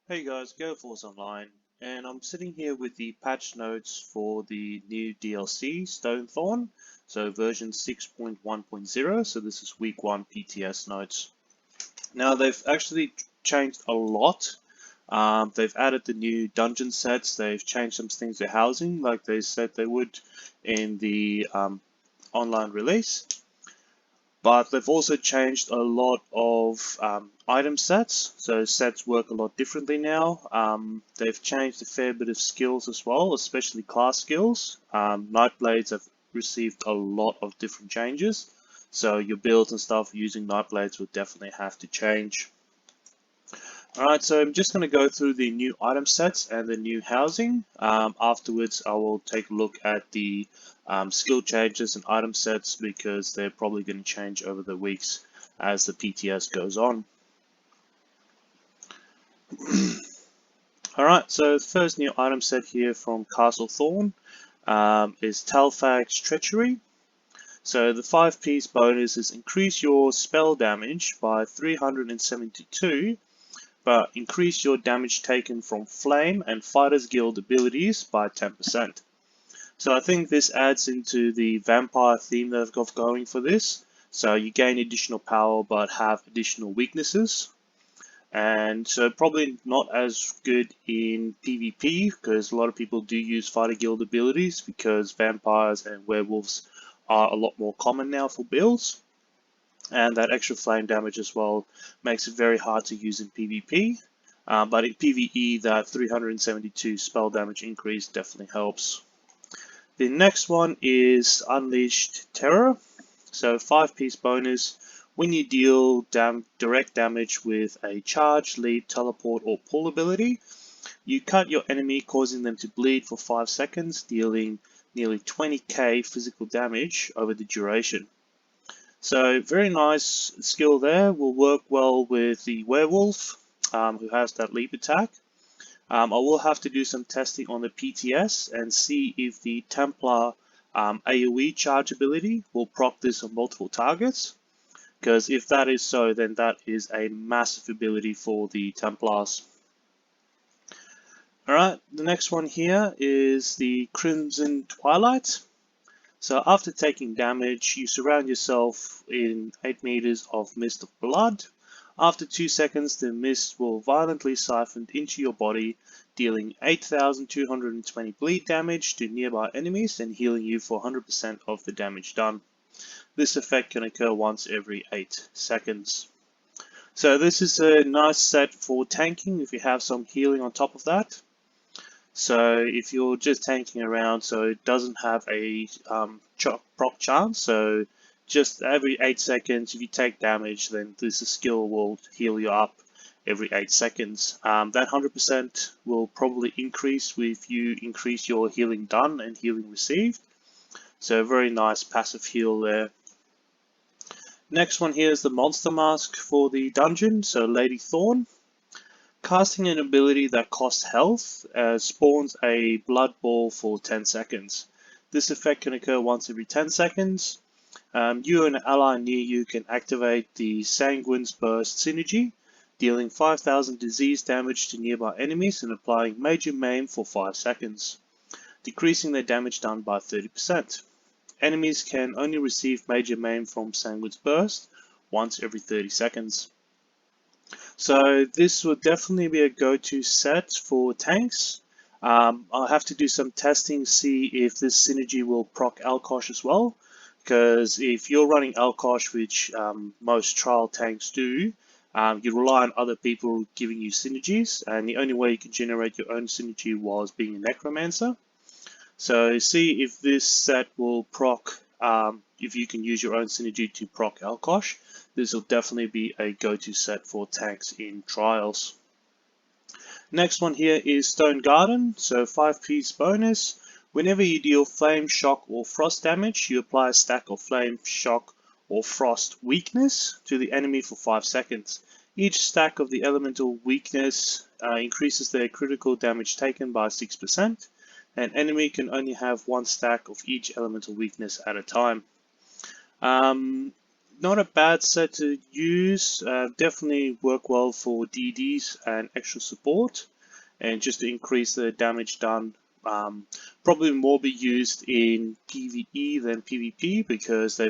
Hey guys, GoForce Online, and I'm sitting here with the patch notes for the new DLC, Stonethorn, so version 6.1.0, so this is week 1 PTS notes. Now they've actually changed a lot. They've added the new dungeon sets, they've changed some things to housing like they said they would in the online release. But they've also changed a lot of item sets, so sets work a lot differently now. They've changed a fair bit of skills as well, especially class skills. Nightblades have received a lot of different changes, so your builds and stuff using Nightblades will definitely have to change. Alright, so I'm just going to go through the new item sets and the new housing. Afterwards, I will take a look at the skill changes and item sets because they're probably going to change over the weeks as the PTS goes on. Alright, so the first new item set here from Castlethorn is Talfag's Treachery. So the 5-piece bonus is increase your spell damage by 372, but increase your damage taken from Flame and Fighters Guild abilities by 10%. So I think this adds into the vampire theme they've got going for this. So you gain additional power but have additional weaknesses. And so probably not as good in PvP because a lot of people do use Fighter Guild abilities because vampires and werewolves are a lot more common now for builds. And that extra flame damage as well makes it very hard to use in PvP. But in PvE, that 372 spell damage increase definitely helps. The next one is Unleashed Terror. So 5-piece bonus. When you deal direct damage with a charge, leap, teleport, or pull ability, you cut your enemy, causing them to bleed for 5 seconds, dealing nearly 20k physical damage over the duration. So very nice skill there, will work well with the werewolf who has that leap attack. I will have to do some testing on the PTS and see if the Templar AoE charge ability will proc this on multiple targets. Because if that is so, then that is a massive ability for the Templars. Alright, the next one here is the Crimson Twilight. So after taking damage, you surround yourself in 8 meters of mist of blood. After 2 seconds, the mist will violently siphon into your body, dealing 8,220 bleed damage to nearby enemies and healing you for 100% of the damage done. This effect can occur once every 8 seconds. So this is a nice set for tanking if you have some healing on top of that. So if you're just tanking around, so it doesn't have a proc chance, so just every 8 seconds if you take damage, then this skill will heal you up every 8 seconds. That 100% will probably increase if you increase your healing done and healing received. So very nice passive heal there. Next one here is the Monster Mask for the dungeon, so Lady Thorn. Casting an ability that costs health spawns a blood ball for 10 seconds. This effect can occur once every 10 seconds. You and an ally near you can activate the Sanguine's Burst synergy, dealing 5,000 disease damage to nearby enemies and applying Major Maim for 5 seconds, decreasing their damage done by 30%. Enemies can only receive Major Maim from Sanguine's Burst once every 30 seconds. So this would definitely be a go-to set for tanks. I'll have to do some testing, see if this synergy will proc Alkosh as well. Because if you're running Alkosh, which most trial tanks do, you rely on other people giving you synergies. And the only way you can generate your own synergy was being a Necromancer. So see if this set will proc, if you can use your own synergy to proc Alkosh. This will definitely be a go-to set for tanks in trials. Next one here is Stone Garden, so 5-piece bonus. Whenever you deal Flame, Shock, or Frost damage, you apply a stack of Flame, Shock, or Frost weakness to the enemy for 5 seconds. Each stack of the elemental weakness increases their critical damage taken by 6%. An enemy can only have 1 stack of each elemental weakness at a time. Not a bad set to use, definitely work well for DDs and extra support, and just to increase the damage done. Probably more be used in PvE than PvP because they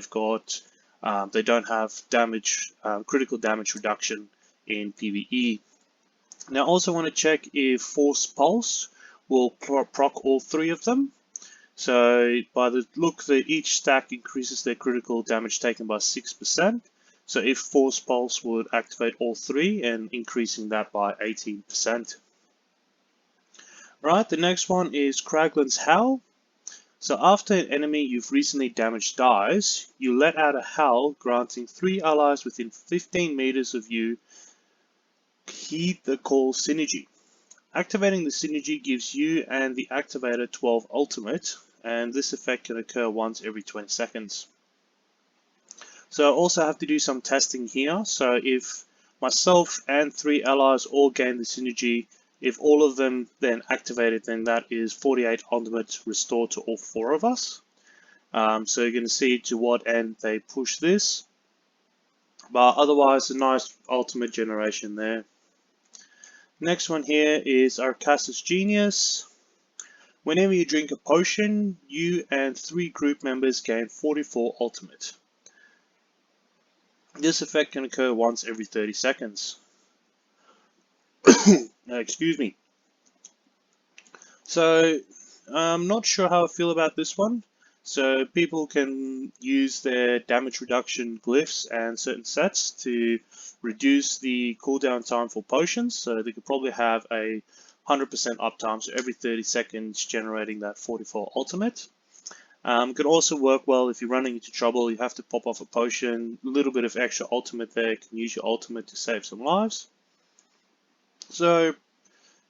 don't have damage, critical damage reduction in PvE. Now, I also want to check if Force Pulse will proc all three of them. So by the look, each stack increases their critical damage taken by 6%. So if Force Pulse would activate all three and increasing that by 18%. Right, the next one is Kraglin's Howl. So after an enemy you've recently damaged dies, you let out a howl granting 3 allies within 15 meters of you heed the call synergy. Activating the synergy gives you and the activator 12 ultimate, and this effect can occur once every 20 seconds. So I also have to do some testing here. So if myself and 3 allies all gain the synergy, if all of them then activated, then that is 48 ultimate restored to all 4 of us. So you're going to see to what end they push this. But otherwise, a nice ultimate generation there. Next one here is Arcas's Genius. Whenever you drink a potion, you and 3 group members gain 44 ultimate. This effect can occur once every 30 seconds. Excuse me. So I'm not sure how I feel about this one. So people can use their damage reduction glyphs and certain sets to reduce the cooldown time for potions. So they could probably have a 100% uptime, so every 30 seconds generating that 44 ultimate. Could also work well if you're running into trouble, you have to pop off a potion, a little bit of extra ultimate there, can use your ultimate to save some lives. So,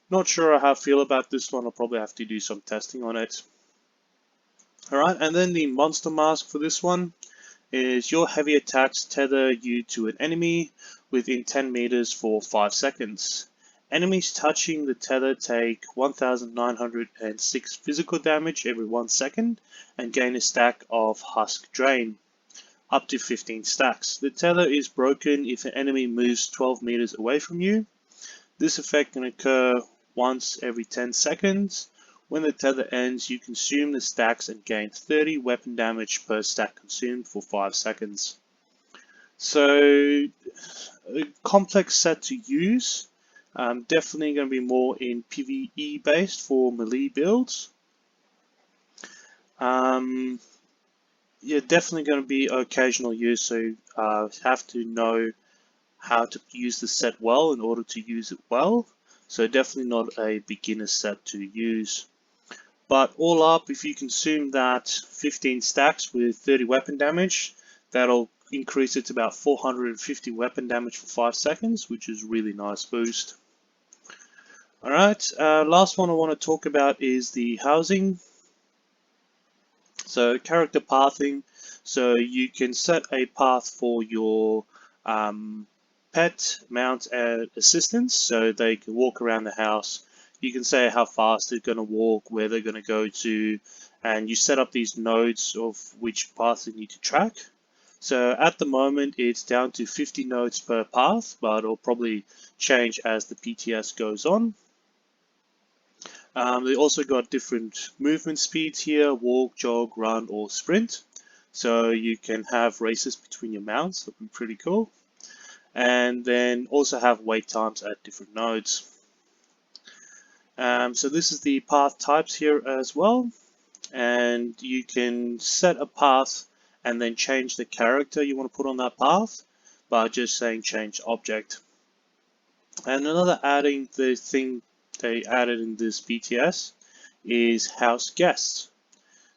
not sure how I feel about this one, I'll probably have to do some testing on it. Alright, and then the monster mask for this one is your heavy attacks tether you to an enemy within 10 meters for 5 seconds. Enemies touching the tether take 1,906 physical damage every 1 second and gain a stack of Husk Drain, up to 15 stacks. The tether is broken if an enemy moves 12 meters away from you. This effect can occur once every 10 seconds. When the tether ends, you consume the stacks and gain 30 weapon damage per stack consumed for 5 seconds. So, a complex set to use. Definitely going to be more in PvE based for melee builds. Yeah, definitely going to be occasional use, so have to know how to use the set well in order to use it well. So definitely not a beginner set to use. But all up, if you consume that 15 stacks with 30 weapon damage, that'll increase it to about 450 weapon damage for 5 seconds, which is really nice boost. Alright, last one I want to talk about is the housing. So character pathing. So you can set a path for your pet, mount, and assistants, so they can walk around the house. You can say how fast they're going to walk, where they're going to go to, and you set up these nodes of which path they need to track. So at the moment it's down to 50 nodes per path, but it'll probably change as the PTS goes on. They also got different movement speeds here, walk, jog, run, or sprint. So you can have races between your mounts, that would be pretty cool. And then also have wait times at different nodes. So this is the path types here as well. And you can set a path and then change the character you want to put on that path by just saying change object. And another adding the thing they added in this PTS is house guests.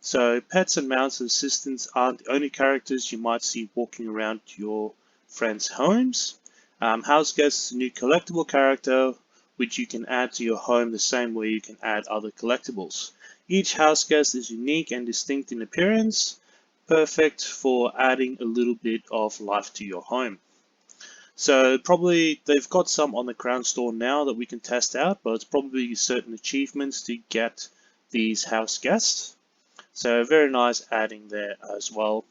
So pets and mounts and assistants aren't the only characters you might see walking around your friends' homes. House guests is a new collectible character which you can add to your home the same way you can add other collectibles. Each house guest is unique and distinct in appearance, perfect for adding a little bit of life to your home. So probably they've got some on the Crown Store now that we can test out, but it's probably certain achievements to get these house guests. So very nice adding there as well.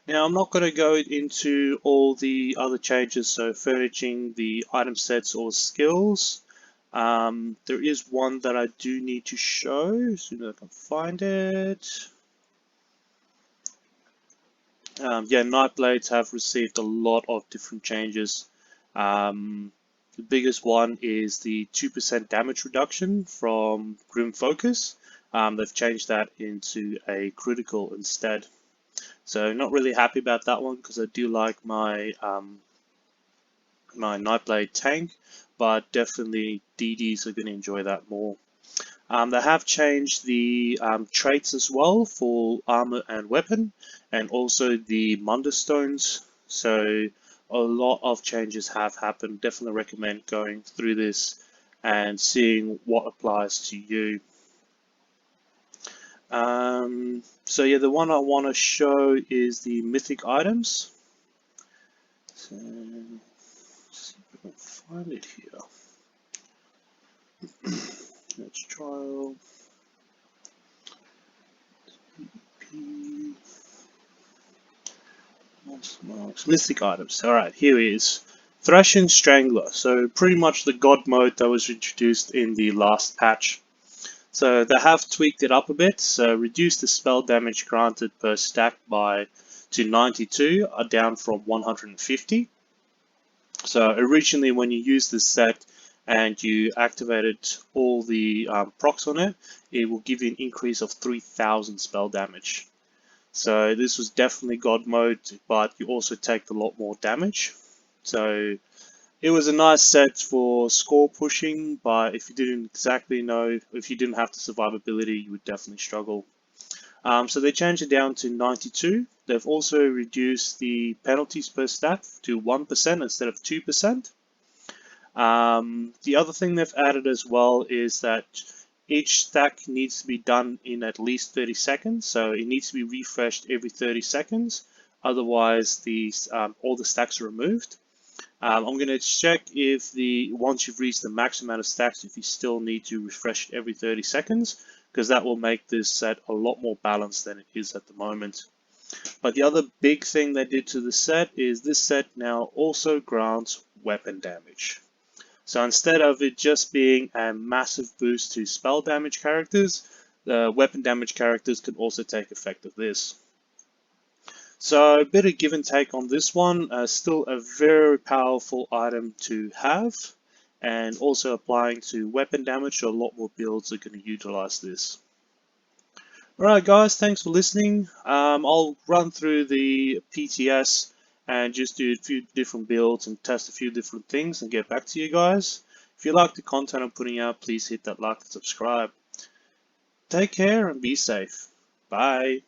Now I'm not going to go into all the other changes, so furnishing the item sets or skills. There is one that I do need to show as soon as I can find it. Yeah, Nightblades have received a lot of different changes. The biggest one is the 2% damage reduction from Grim Focus. They've changed that into a critical instead. So not really happy about that one because I do like my my Nightblade tank, but definitely DDs are going to enjoy that more. They have changed the traits as well for armor and weapon, and also the Mundus stones. So a lot of changes have happened. Definitely recommend going through this and seeing what applies to you. So yeah, the one I want to show is the mythic items. So let's see if I can find it here. Let's trial. Mystic items. Alright, here is Thrashing Strangler. So pretty much the god mode that was introduced in the last patch. So they have tweaked it up a bit. So reduced the spell damage granted per stack to 92, down from 150. So originally when you use this set and you activated all the procs on it, it will give you an increase of 3000 spell damage. So this was definitely God mode, but you also take a lot more damage. So it was a nice set for score pushing, but if you didn't exactly know, if you didn't have the survivability, you would definitely struggle. So they changed it down to 92. They've also reduced the penalties per stack to 1% instead of 2%. The other thing they've added as well is that each stack needs to be done in at least 30 seconds, so it needs to be refreshed every 30 seconds. Otherwise, all the stacks are removed. I'm going to check if once you've reached the max amount of stacks, if you still need to refresh it every 30 seconds, because that will make this set a lot more balanced than it is at the moment. But the other big thing they did to the set is this set now also grants weapon damage. So instead of it just being a massive boost to spell damage characters, the weapon damage characters can also take effect of this. So a bit of give and take on this one, still a very powerful item to have, and also applying to weapon damage, so a lot more builds are going to utilize this. Alright guys, thanks for listening. I'll run through the PTS and just do a few different builds and test a few different things and get back to you guys. If you like the content I'm putting out, please hit that like and subscribe. Take care and be safe. Bye.